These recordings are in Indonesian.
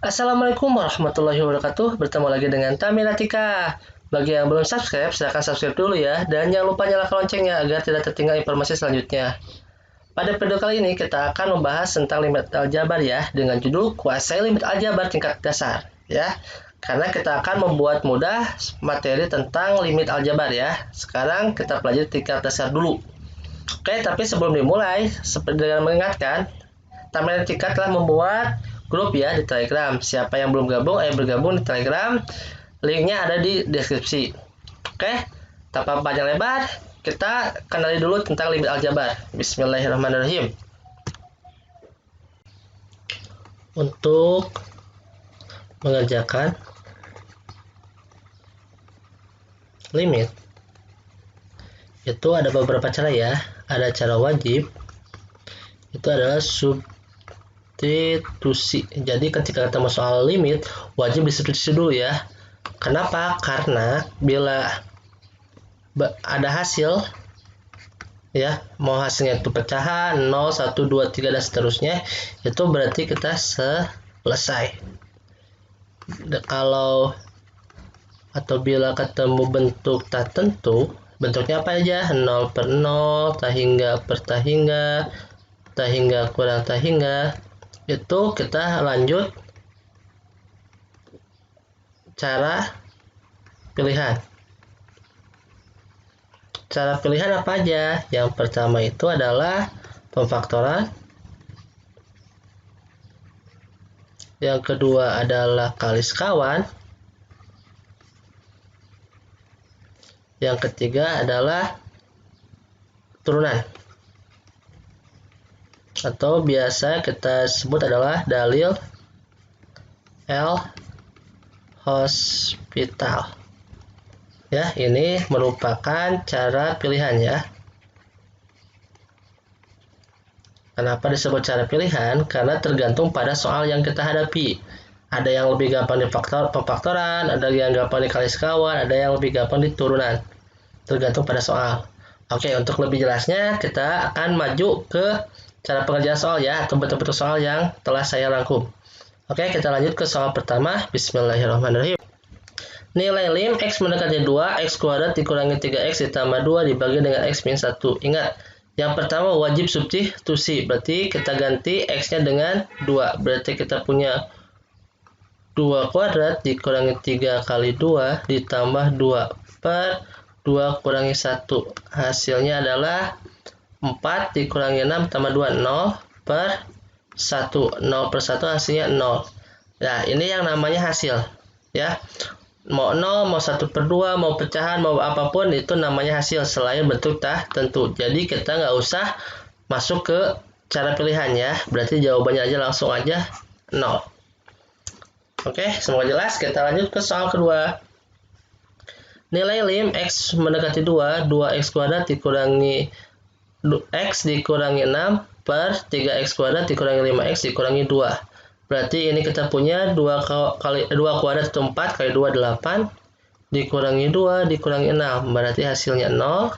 Assalamualaikum warahmatullahi wabarakatuh. Bertemu lagi dengan Tamiratika. Bagi yang belum subscribe, silahkan subscribe dulu ya. Dan jangan lupa nyalakan loncengnya agar tidak tertinggal informasi selanjutnya. Pada video kali ini kita akan membahas tentang limit aljabar ya, dengan judul kuasai limit aljabar tingkat dasar ya. Karena kita akan membuat mudah materi tentang limit aljabar ya. Sekarang kita pelajari tingkat dasar dulu. Oke, tapi sebelum dimulai, seperti dengan mengingatkan, Tamiratika telah membuat grup ya di Telegram. Siapa yang belum gabung, ayo bergabung di Telegram. Linknya ada di deskripsi. Oke, tanpa panjang lebar, kita kenali dulu tentang limit aljabar. Bismillahirrahmanirrahim. Untuk mengerjakan limit itu ada beberapa cara ya. Ada cara wajib, itu adalah substitusi. Jadi ketika ketemu soal limit, wajib disubstitusi dulu ya. Kenapa? Karena bila ada hasil ya, mau hasilnya itu pecahan 0, 1, 2, 3 dan seterusnya, itu berarti kita selesai. Kalau atau bila ketemu bentuk tak tentu, bentuknya apa aja? 0 per 0, tak hingga per tak hingga kurang tak hingga, itu kita lanjut cara pilihan. Cara pilihan apa aja? Yang pertama itu adalah pemfaktoran. Yang kedua adalah kali sekawan. Yang ketiga adalah turunan, atau biasa kita sebut adalah dalil L'Hospital. Ya, ini merupakan cara pilihan ya. Kenapa disebut cara pilihan? Karena tergantung pada soal yang kita hadapi. Ada yang lebih gampang di pemfaktoran, ada yang gampang di kali sekawan, ada yang lebih gampang di turunan. Tergantung pada soal. Oke, untuk lebih jelasnya kita akan maju ke cara pengerjaan soal ya, atau bentuk-bentuk soal yang telah saya rangkum. Oke, kita lanjut ke soal pertama. Bismillahirrahmanirrahim. Nilai lim x mendekati 2, x kuadrat dikurangi 3x ditambah 2 dibagi dengan x min 1. Ingat, yang pertama wajib substitusi. Berarti kita ganti x-nya dengan 2. Berarti kita punya 2 kuadrat dikurangi 3 kali 2 ditambah 2 per 2 kurangi 1. Hasilnya adalah 4 dikurangi 6 tambah 2, 0 per 1. 0 per 1 hasilnya 0. Nah, ini yang namanya hasil ya. Mau 0, mau 1 per 2, mau pecahan, mau apapun, itu namanya hasil selain bentuk tak tentu. Jadi kita nggak usah masuk ke cara pilihan ya. Berarti jawabannya aja langsung aja 0. Oke, semoga jelas. Kita lanjut ke soal kedua. Nilai lim x mendekati 2, 2x kuadrat dikurangi x dikurangi 6 per 3x kuadrat dikurangi 5x dikurangi 2. Berarti ini kita punya 2 kuadrat itu 4 kali 2 8 dikurangi 2 dikurangi 6. Berarti hasilnya 0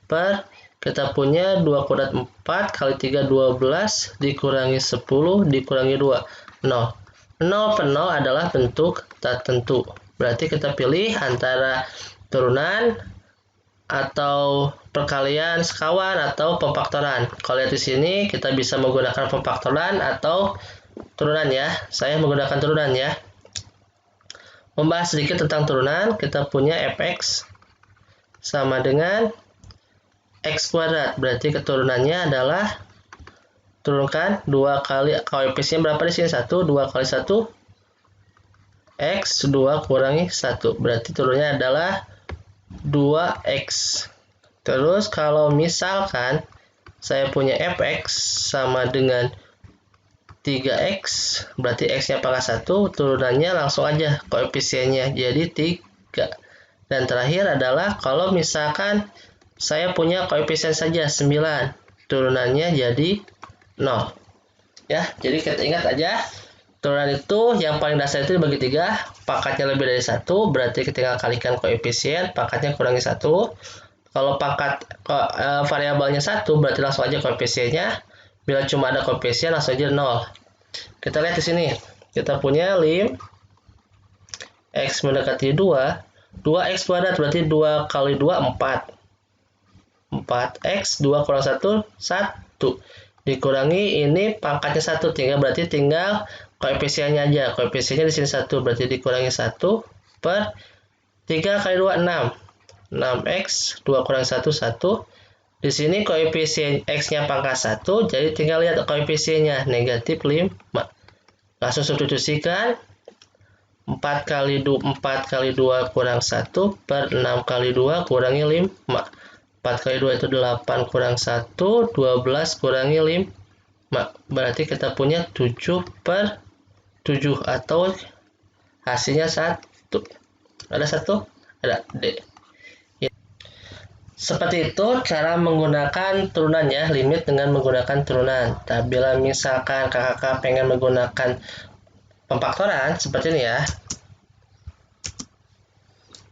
per kita punya 2 kuadrat 4 kali 3 12 dikurangi 10 dikurangi 2, 0. 0 per 0 adalah bentuk tak tentu. Berarti kita pilih antara turunan atau perkalian sekawan atau pemfaktoran. Kalau lihat di sini kita bisa menggunakan pemfaktoran atau turunan ya. Saya menggunakan turunan ya. Membahas sedikit tentang turunan, kita punya fx sama dengan x kuadrat. Berarti keturunannya adalah turunkan 2 kali koefisien berapa di sini? 1, 2 kali 1 x 2 kurangi 1. Berarti turunnya adalah 2x. Terus kalau misalkan saya punya fx sama dengan 3x, berarti x-nya pangkat 1, turunannya langsung aja koefisiennya jadi 3. Dan terakhir adalah kalau misalkan saya punya koefisien saja 9, turunannya jadi 0. Ya, jadi kita ingat aja, turunan itu yang paling dasar itu dibagi 3, pangkatnya lebih dari 1, berarti kita kalikan koefisien, pangkatnya kurangi 1. Kalau pangkat variabelnya 1, berarti langsung aja koefisiennya. Bila cuma ada koefisien langsung aja 0. Kita lihat di sini. Kita punya lim X mendekati 2. 2X kuadrat berarti 2 kali 2, 4. 4X, 2 kurang 1, 1. Dikurangi ini pangkatnya 1, berarti tinggal koefisiennya aja. Koefisiennya di sini 1, berarti dikurangi 1 per 3 kali 2, 6. 6X, 2 kurang 1, 1. Di sini koefisien X-nya pangkat 1, jadi tinggal lihat koefisiennya, negatif 5. Langsung substitusikan. 4 kali 2 kurang 1 per 6 kali 2 kurangi 5. 4 kali 2 itu 8 kurang 1, 12 kurangi 5. Berarti kita punya 7 per 7 atau hasilnya 1. Ada 1? Ada D. Seperti itu cara menggunakan turunan ya, limit dengan menggunakan turunan. Nah, bila misalkan kakak pengen menggunakan pemfaktoran seperti ini ya.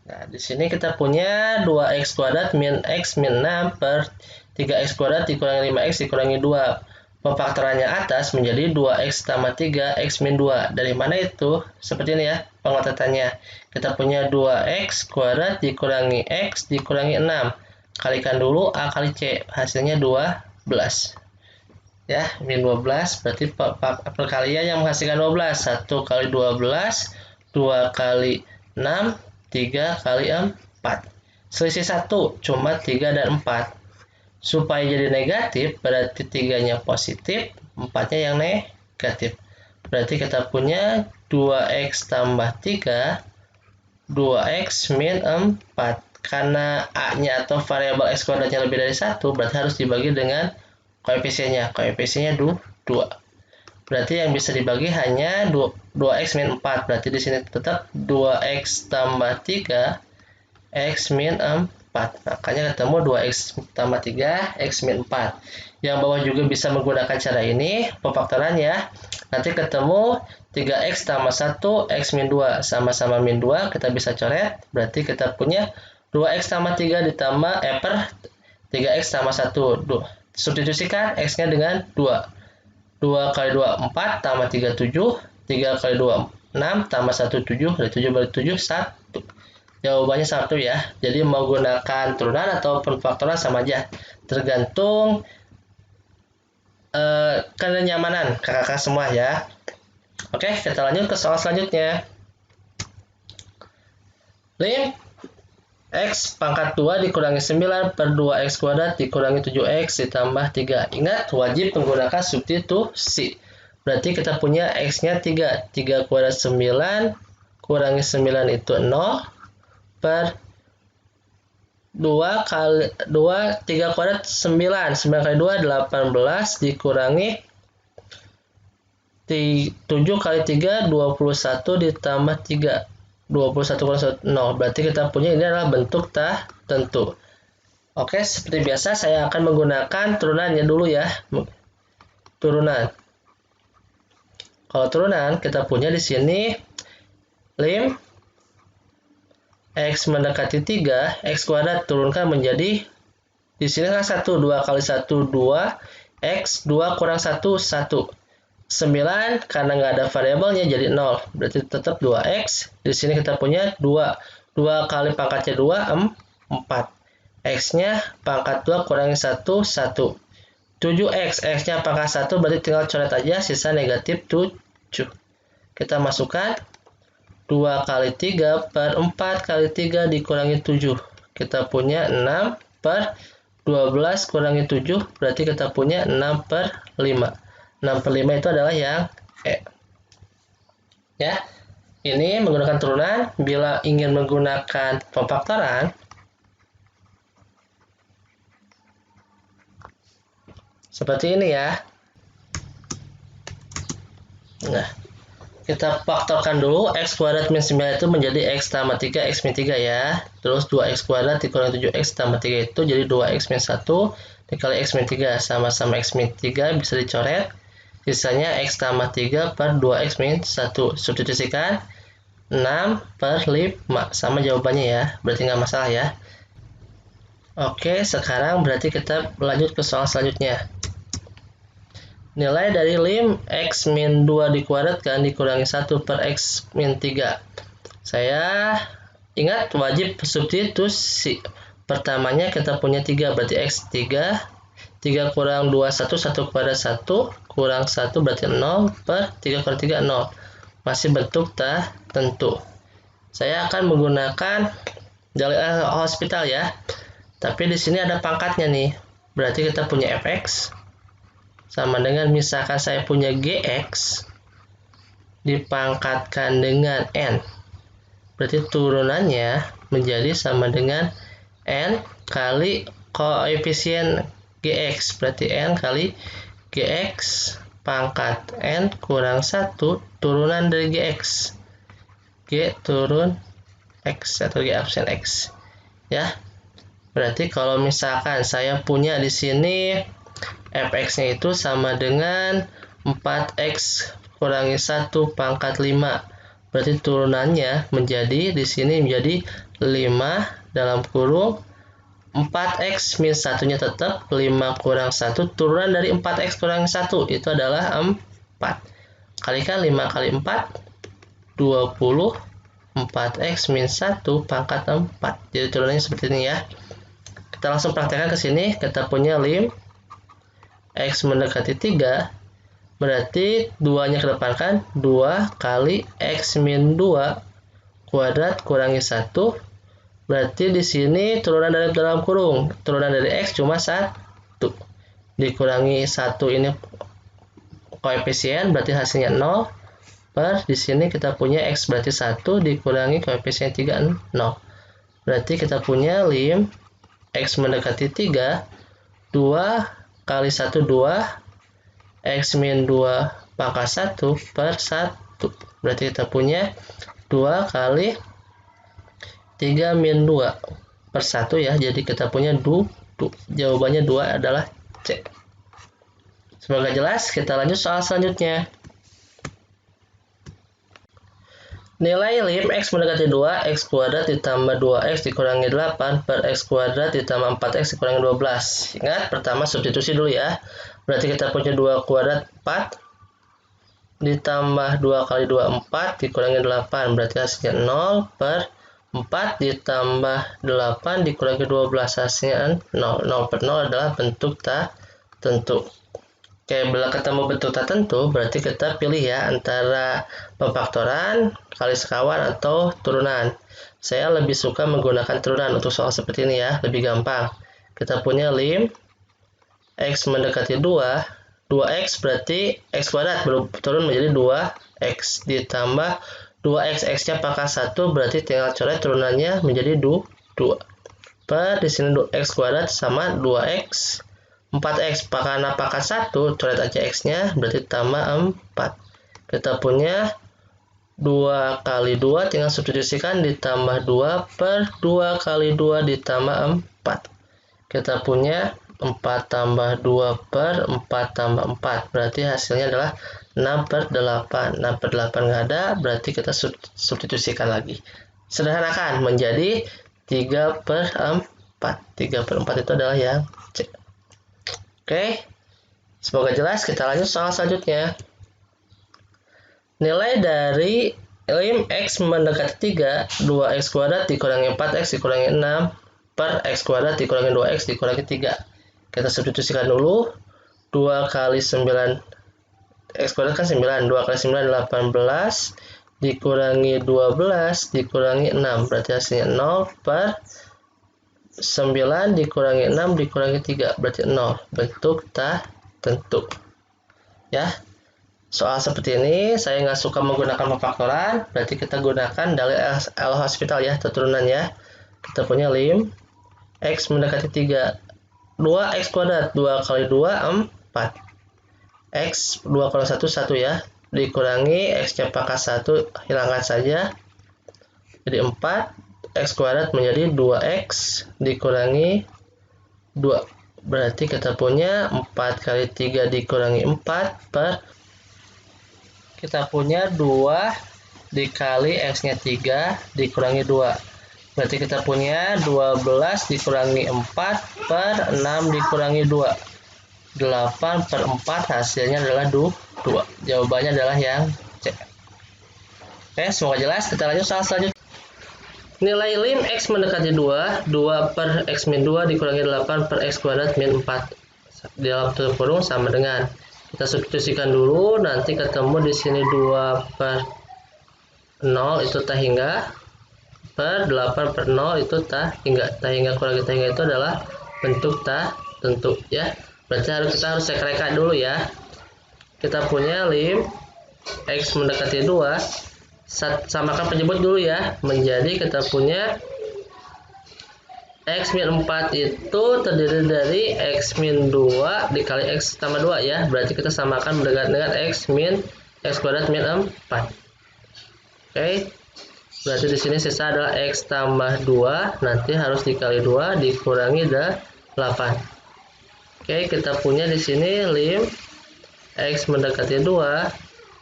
Nah, di sini kita punya 2x kuadrat min x min 6 per 3x kuadrat dikurangi 5x dikurangi 2. Pemfaktorannya atas menjadi 2x tambah 3x min 2. Dari mana itu? Seperti ini ya pengotatannya. Kita punya 2x kuadrat dikurangi x dikurangi 6. Kalikan dulu A kali C. Hasilnya 12. Ya, min 12 berarti perkalian yang menghasilkan 12. 1 kali 12, 2 kali 6, 3 kali 4. Selisih 1, cuma 3 dan 4. Supaya jadi negatif, berarti 3-nya positif, 4-nya yang negatif. Berarti kita punya 2x tambah 3, 2x min 4. Karena A-nya atau variabel x kuadratnya lebih dari 1, berarti harus dibagi dengan koefisiennya. Koefisiennya 2. Berarti yang bisa dibagi hanya 2x min 4. Berarti di sini tetap 2x tambah 3 x min 4. Makanya ketemu 2x tambah 3 x min 4. Yang bawah juga bisa menggunakan cara ini, pemfaktoran ya. Nanti ketemu 3x tambah 1 x min 2 sama-sama min 2, kita bisa coret. Berarti kita punya 2x tambah 3 ditambah per 3x tambah 1. Substitusikan x-nya dengan 2. 2 kali 2, 4 tambah 3, 7. 3 kali 2, 6 tambah 1, 7. Dari 7 balik 7, 1. Jawabannya 1 ya. Jadi menggunakan turunan atau pemfaktoran sama aja. Tergantung kenyamanan kakak-kakak semua ya. Oke, kita lanjut ke soal selanjutnya. Lim X pangkat 2 dikurangi 9 per 2x kuadrat dikurangi 7x ditambah 3. Ingat, wajib menggunakan substitusi. Berarti kita punya x-nya 3. 3 kuadrat 9 kurangi 9 itu 0 per 3 kuadrat 9. 9 kali 2 18 dikurangi 7 kali 3 21 ditambah 3. 21 kurang 0. Berarti kita punya ini adalah bentuk tak tentu. Oke, seperti biasa saya akan menggunakan turunannya dulu ya. Turunan. Kalau turunan kita punya di sini lim x mendekati 3, x kuadrat turunkan menjadi di sini kan 1, 2 kali 1 2, x 2 kurang 1 1. 9 karena nggak ada variabelnya jadi 0. Berarti tetap 2x. Di sini kita punya 2. 2 kali pangkatnya 2, 4. X-nya pangkat 2 kurangi 1, 1. 7x. X-nya pangkat 1 berarti tinggal coret aja sisa negatif 7. Kita masukkan 2 kali 3 per 4 kali 3 dikurangi 7. Kita punya 6 per 12 kurangi 7. Berarti kita punya 6 per 5. 6 per 5 itu adalah yang E. Ya, ini menggunakan turunan. Bila ingin menggunakan pemfaktoran, seperti ini ya. Nah, kita faktorkan dulu x kuadrat min 9 itu menjadi x tambah 3 x min 3 ya. Terus 2x kuadrat dikurangi 7x tambah 3 itu jadi 2x min 1 dikali x min 3 sama-sama x min 3 bisa dicoret. Sisanya x tambah 3 per 2x min 1. Substitusikan 6 per 5. Sama jawabannya ya. Berarti nggak masalah ya. Oke, sekarang berarti kita lanjut ke soal selanjutnya. Nilai dari lim x min 2 dikuadratkan dikurangi 1 per x min 3. Saya ingat wajib substitusi. Pertamanya kita punya 3, berarti x 3. 3 kurang 2, 1, 1 kuadrat 1, kurang 1 berarti 0, per 3 kurang 3, 0. Masih bentuk tak tentu. Saya akan menggunakan dari hospital ya. Tapi di sini ada pangkatnya nih. Berarti kita punya fx sama dengan misalkan saya punya gx dipangkatkan dengan n. Berarti turunannya menjadi sama dengan n kali koefisien gx. Berarti n kali gx pangkat n kurang 1 turunan dari gx. G turun x atau g absen x. Ya. Berarti kalau misalkan saya punya di sini fx-nya itu sama dengan 4x kurangi 1 pangkat 5. Berarti turunannya menjadi di sini menjadi 5 dalam kurung 4x min 1-nya tetap 5 kurang 1 turunan dari 4x kurang 1 itu adalah 4. Kalikan 5 kali 4 20 4x min 1 pangkat 4. Jadi turunannya seperti ini ya. Kita langsung praktekkan ke sini. Kita punya lim x mendekati 3. Berarti 2-nya kedepankan 2 kali x min 2 kuadrat kurangi 1. Berarti di sini turunan dari dalam kurung. Turunan dari x cuma 1. Dikurangi 1 ini koefisien berarti hasilnya 0. Per di sini kita punya x berarti 1 dikurangi koefisien 3 0. Berarti kita punya lim x mendekati 3 2 kali 1 2 x min 2 pangkat 1 per 1. Berarti kita punya 2 kali 3 min 2 per 1 ya. Jadi kita punya jawabannya 2 adalah C. Semoga jelas. Kita lanjut soal selanjutnya. Nilai lim x mendekati 2 x kuadrat ditambah 2x dikurangi 8 per x kuadrat ditambah 4x dikurangi 12. Ingat, pertama substitusi dulu ya. Berarti kita punya 2 kuadrat 4 ditambah 2 kali 2 4 dikurangi 8. Berarti hasilnya 0 per 4 ditambah 8 dikurangi 12. Hasilnya 0. 0 per 0 adalah bentuk tak tentu. Oke, bila ketemu bentuk tak tentu, berarti kita pilih ya antara pemfaktoran, kali sekawan, atau turunan. Saya lebih suka menggunakan turunan untuk soal seperti ini ya, lebih gampang. Kita punya lim x mendekati 2, 2x berarti x kuadrat turun menjadi 2x ditambah 2x, x-nya pangkat 1 berarti tinggal coret turunannya menjadi 2. Per di sini x kuadrat sama 2x 4x karena pangkat 1 coret aja x-nya berarti tambah 4. Kita punya 2 kali 2 tinggal substitusikan ditambah 2 per 2 kali 2 ditambah 4. Kita punya 4 tambah 2 per 4 tambah 4. Berarti hasilnya adalah 6 per 8. 6 per 8 nggak ada, berarti kita substitusikan lagi. Sederhanakan menjadi 3 per 4. 3 per 4 itu adalah yang C. Oke, semoga jelas. Kita lanjut soal selanjutnya. Nilai dari lim x mendekati 3, 2x kuadrat dikurangi 4x dikurangi 6 per x kuadrat dikurangi 2x dikurangi 3. Kita substitusikan dulu. 2 kali 9, x kuadrat kan 9, 2 kali 9 18 dikurangi 12 dikurangi 6. Berarti hasilnya 0 per 9 dikurangi 6 dikurangi 3 berarti 0. Bentuk tak tentu. Ya. Soal seperti ini saya nggak suka menggunakan pemfaktoran, berarti kita gunakan dari L'Hospital ya, turunan ya. Kita punya lim x mendekati 3, 2x kuadrat 2 kali 2 4. X 2 kurang 1 1 ya. Dikurangi x-nya pangkat 1 hilangkan saja. Jadi 4 x kuadrat menjadi 2x dikurangi 2. Berarti kita punya 4 kali 3 dikurangi 4 per kita punya 2 dikali x-nya 3 dikurangi 2. Berarti kita punya 12 dikurangi 4 per 6 dikurangi 2. 8/4 hasilnya adalah 2. Jawabannya adalah yang C. Oke, semoga jelas. Kita lanjut soal selanjutnya. Nilai lim X mendekati 2, 2/X-2 dikurangi 8/X² min 4. Di dalam tutup kurung sama dengan. Kita substitusikan dulu, nanti ketemu di sini 2/0 itu tak hingga, per 8/0 itu tak hingga. Tak hingga kurangi tak hingga itu adalah bentuk tak tentu ya. Berarti kita harus cek reka dulu ya. Kita punya lim X mendekati 2, samakan penyebut dulu ya, menjadi kita punya X min 4 itu terdiri dari X min 2 dikali X tambah 2 ya. Berarti kita samakan dengan X min X² min 4. Oke. Berarti di sini sisa adalah X tambah 2, nanti harus dikali 2 dikurangi 8. Oke, kita punya di sini lim X mendekati 2,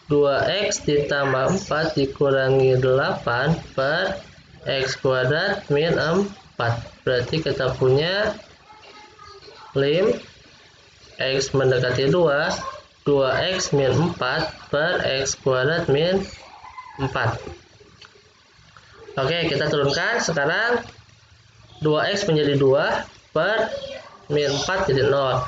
2X ditambah 4 dikurangi 8 per X² min 4. Berarti kita punya lim X mendekati 2, 2X min 4 per X² min 4. Oke, kita turunkan. Sekarang 2X menjadi 2 per min 4 jadi 0.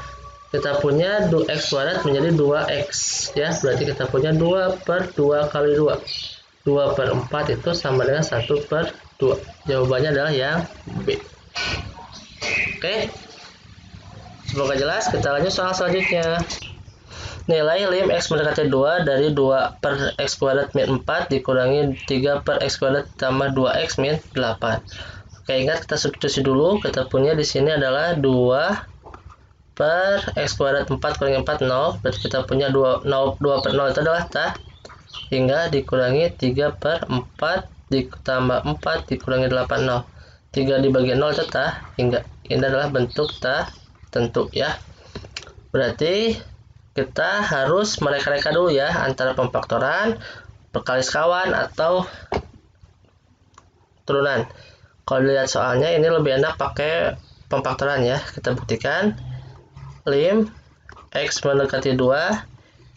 Kita punya X² menjadi 2X ya. Berarti kita punya 2/2 kali 2. 2/4 itu sama dengan 1/2. Jawabannya adalah yang B. Oke. Semoga jelas. Kita lanjut soal selanjutnya. Nilai lim X mendekati 2 dari 2/X² min 4 dikurangi 3/X² tambah 2X min 8. Oke, ingat kita substitusi dulu. Kita punya di sini adalah 2/X² 4 kurangi 4 0. Berarti kita punya 2/0 itu adalah tak hingga dikurangi 3/4 ditambah 4 dikurangi 8 0. 3 dibagi 0 itu tak hingga. Ini adalah bentuk tak tentu ya. Berarti kita harus mereka-reka dulu ya antara pemfaktoran, perkali sekawan atau turunan. Kalau dilihat soalnya ini lebih enak pakai pemfaktoran ya. Kita buktikan lim X mendekati 2,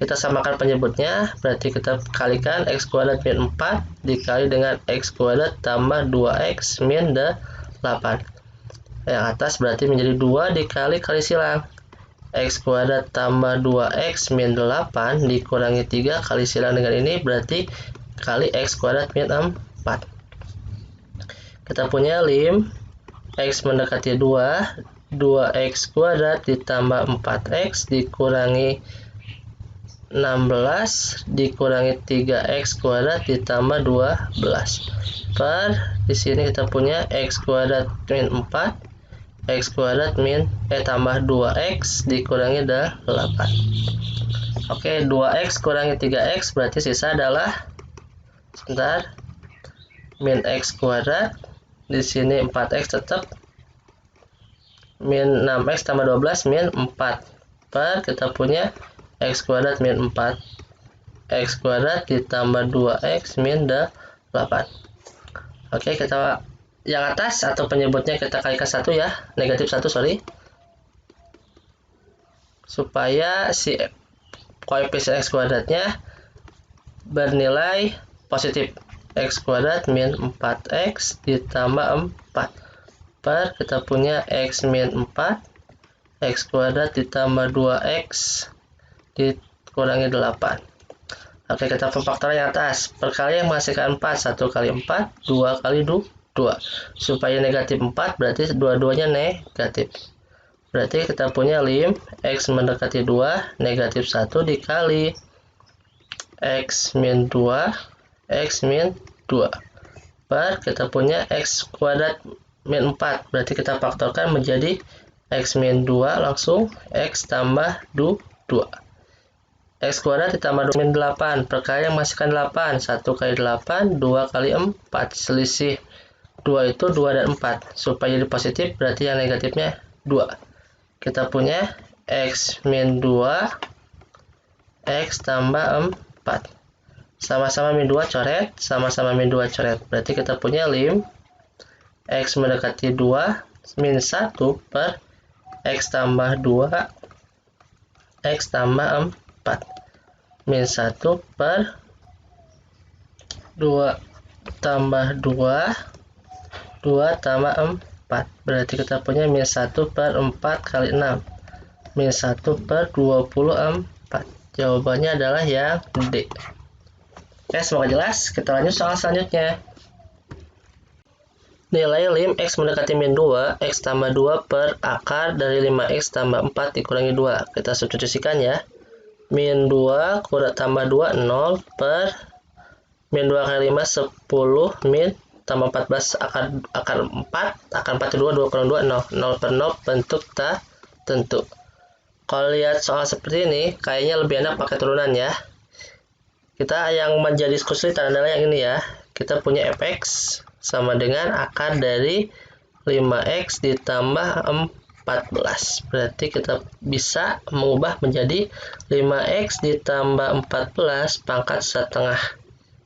kita samakan penyebutnya, berarti kita kalikan X² min 4 dikali dengan X² tambah 2X min 8. Yang atas berarti menjadi 2 dikali kali silang X² tambah 2X min 8 dikurangi 3 kali silang dengan ini berarti kali X² min 4. Kita punya lim X mendekati 2, 2X² ditambah 4X dikurangi 16 dikurangi 3X² ditambah 12 per di sini kita punya X² min 4 X² min tambah 2X dikurangi 8. Oke, 2X kurangi 3X berarti sisa adalah min X². Di sini 4X tetap min 6X tambah 12 min 4 per kita punya X² min 4 X² ditambah 2X min 8. Oke, kita yang atas atau penyebutnya kita kalikan 1 ya, negatif 1 sorry, supaya si koefisien X²-nya bernilai positif. X² min 4X ditambah 4 per kita punya X min 4 X² ditambah 2X dikurangi 8. Oke, kita pemfaktoran yang atas. Perkalian menghasilkan 4. 1 kali 4 2 kali 2. Supaya negatif 4 berarti dua-duanya negatif. Berarti kita punya lim X mendekati 2 negatif 1 dikali X min 2 X min 2 per kita punya X² min 4 berarti kita faktorkan menjadi X min 2 langsung X tambah 2 X² ditambah 2 min 8 perkalian menghasilkan 8 1 kali 8 2 kali 4 selisih 2 itu 2 dan 4 supaya jadi positif berarti yang negatifnya 2. Kita punya X min 2 X tambah 4 sama-sama min 2 coret, sama-sama min 2 coret. Berarti kita punya lim X mendekati 2 min 1 per X tambah 2 X tambah 4. Min 1 per 2 tambah 2, 2 tambah 4. Berarti kita punya min 1 per 4 kali 6. Min 1 per 24. Jawabannya adalah yang D. Oke, semoga jelas. Kita lanjut soal selanjutnya. Nilai lim X mendekati min 2, X tambah 2 per akar dari 5X tambah 4 dikurangi 2. Kita substitusikan ya. Min 2 kurang tambah 2, 0 per min 2 kali 5, 10, min tambah 14 akar 4, akar 4 kedua 2 kurang 2, 0. 0 per 0 bentuk tak tentu. Kalau lihat soal seperti ini, kayaknya lebih enak pakai turunan ya. Kita yang menjadi kesulitan adalah yang ini ya. Kita punya fx sama dengan akar dari 5x ditambah 14. Berarti kita bisa mengubah menjadi 5x ditambah 14 pangkat setengah.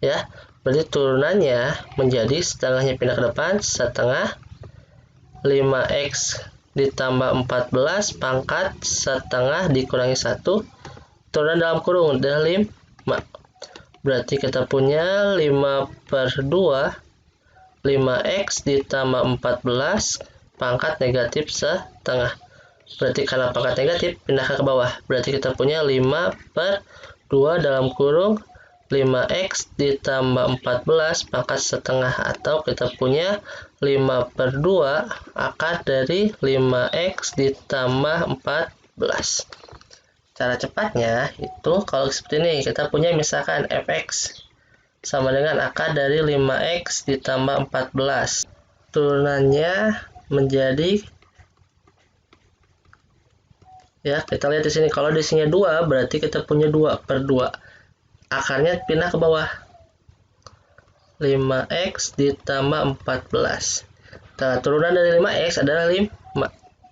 Ya, berarti turunannya menjadi setengahnya pindah ke depan, setengah 5x ditambah 14 pangkat setengah dikurangi 1, turunan dalam kurung adalah 5. Berarti kita punya 5 per 2, 5x ditambah 14 pangkat negatif setengah. Berarti karena pangkat negatif, pindahkan ke bawah. Berarti kita punya 5 per 2 dalam kurung 5x ditambah 14 pangkat setengah. Atau kita punya 5 per 2 akar dari 5x ditambah 14. Cara cepatnya itu kalau seperti ini, kita punya misalkan fx sama dengan akar dari 5x ditambah 14. Turunannya menjadi, ya kita lihat di sini, kalau di sini 2 berarti kita punya 2 per 2. Akarnya pindah ke bawah. 5x ditambah 14. Nah, turunan dari 5x adalah 5.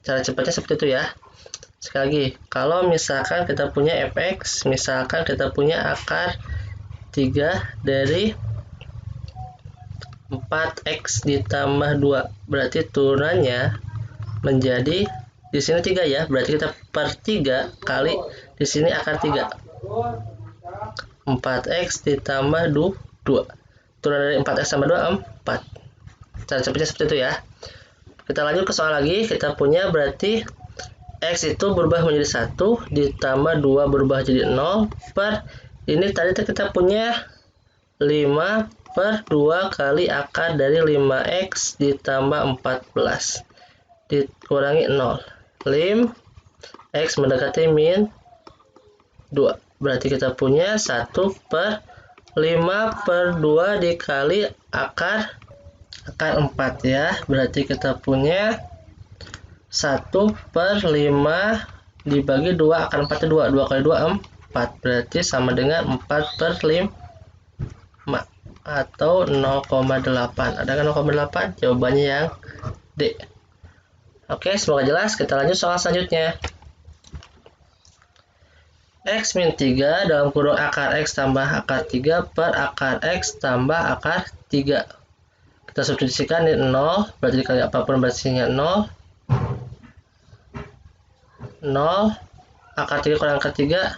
Cara cepatnya seperti itu ya. Sekali lagi, kalau misalkan kita punya fx, misalkan kita punya akar 3 dari 4x ditambah 2, berarti turunannya menjadi di sini 3 ya, berarti kita per 3 kali di sini akar 3. 4x ditambah 2. Turunan dari 4x tambah 2, 4. Cara cepatnya seperti itu ya. Kita lanjut ke soal lagi, kita punya berarti x itu berubah menjadi 1 ditambah 2 berubah jadi 0 per ini tadi kita punya 5 per 2 kali akar dari 5x ditambah 14 dikurangi 0. Lim x mendekati min 2. Berarti kita punya 1 per 5 per 2 dikali akar 4 ya. Berarti kita punya 1 per 5 dibagi 2 akar 4 2. 2 kali 2 4. Berarti sama dengan 4 per 5 atau 0,8. Ada kan 0,8? Jawabannya yang D. Oke, semoga jelas. Kita lanjut soal selanjutnya. X min 3 dalam kurung akar X tambah akar 3 per akar X tambah akar 3. Kita substitusikan ini 0. Berarti dikali apapun berarti 0. 0 akar 3 kurang akar 3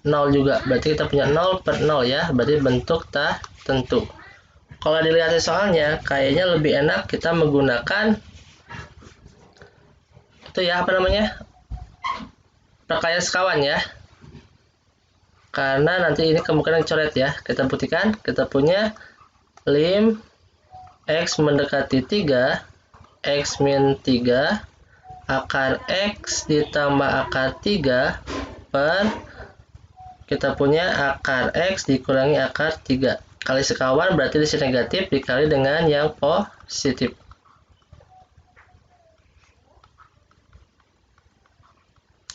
0 juga, berarti kita punya 0 per 0 ya, berarti bentuk tak tentu. Kalau dilihat di soalnya kayaknya lebih enak kita menggunakan itu ya, apa namanya, perkalian sekawan ya, karena nanti ini kemungkinan coret ya. Kita buktikan, kita punya lim x mendekati 3 x min 3 akar x ditambah akar 3 per kita punya akar x dikurangi akar 3 kali sekawan, berarti di sini negatif dikali dengan yang positif.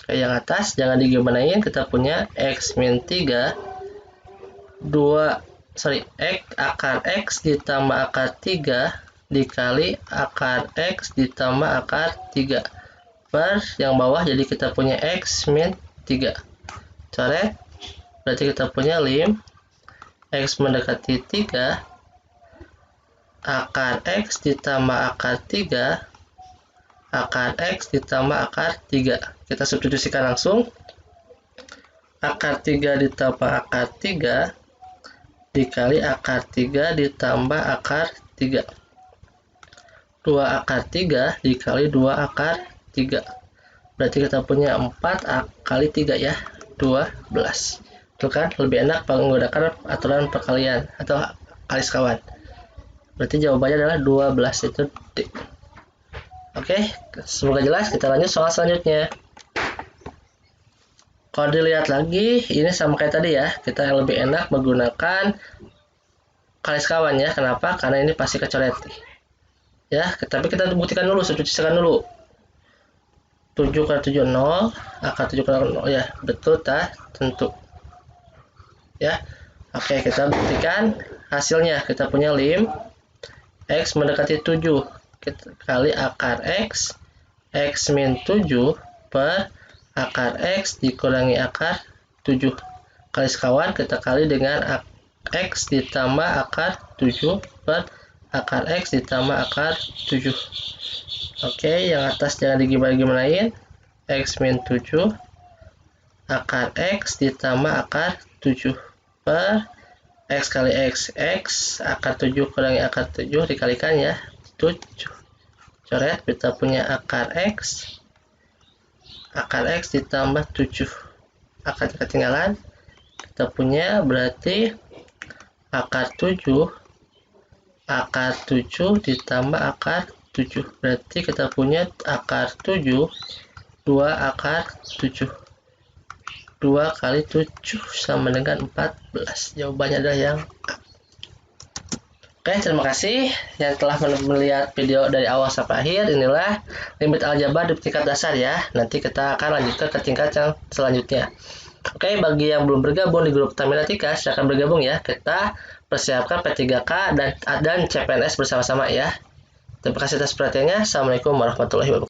Kayak yang atas jangan digimanain, kita punya x min 3 x akar x ditambah akar 3 dikali akar x ditambah akar 3 per yang bawah, jadi kita punya x min 3 coret, berarti kita punya lim x mendekati 3 akar x ditambah akar 3 akar x ditambah akar 3. Kita substitusikan langsung, akar 3 ditambah akar 3 dikali akar 3 ditambah akar 3. 2 akar 3 dikali 2 akar 3. Berarti kita punya 4 kali 3 ya, 12. Itu kan lebih enak menggunakan aturan perkalian atau kali sekawan. Berarti jawabannya adalah 12, itu D. Oke, semoga jelas. Kita lanjut soal selanjutnya. Kalau dilihat lagi, ini sama kayak tadi ya. Kita lebih enak menggunakan kali sekawan ya. Kenapa? Karena ini pasti kecoret. Ya, tapi kita buktikan dulu, substitusikan dulu. 7 kali 7 0, akar 7 kali 0 ya, betul tak? Tentu. Ya. Oke, kita buktikan hasilnya. Kita punya lim X mendekati 7 kali akar X min 7 per akar X dikurangi akar 7 kali sekawan, kita kali dengan X ditambah akar 7 per akar X ditambah akar 7. Oke, yang atas jangan digimana-gimanain. X min 7 akar X ditambah akar 7 per X kali X, akar 7 kurangi akar 7 dikalikan ya, 7. Coret, kita punya akar X ditambah 7. Akar ketinggalan. Kita punya berarti akar 7 ditambah akar 7. Berarti kita punya akar 7, 2 akar 7. 2 kali 7 sama dengan 14. Jawabannya adalah yang A. Oke, terima kasih yang telah melihat video dari awal sampai akhir. Inilah limit aljabar di tingkat dasar ya. Nanti kita akan lanjutkan ke tingkat yang selanjutnya. Oke, bagi yang belum bergabung di grup Tamilatika, silakan bergabung ya. Kita persiapkan P3K dan CPNS bersama-sama ya. Terima kasih atas perhatiannya. Assalamualaikum warahmatullahi wabarakatuh.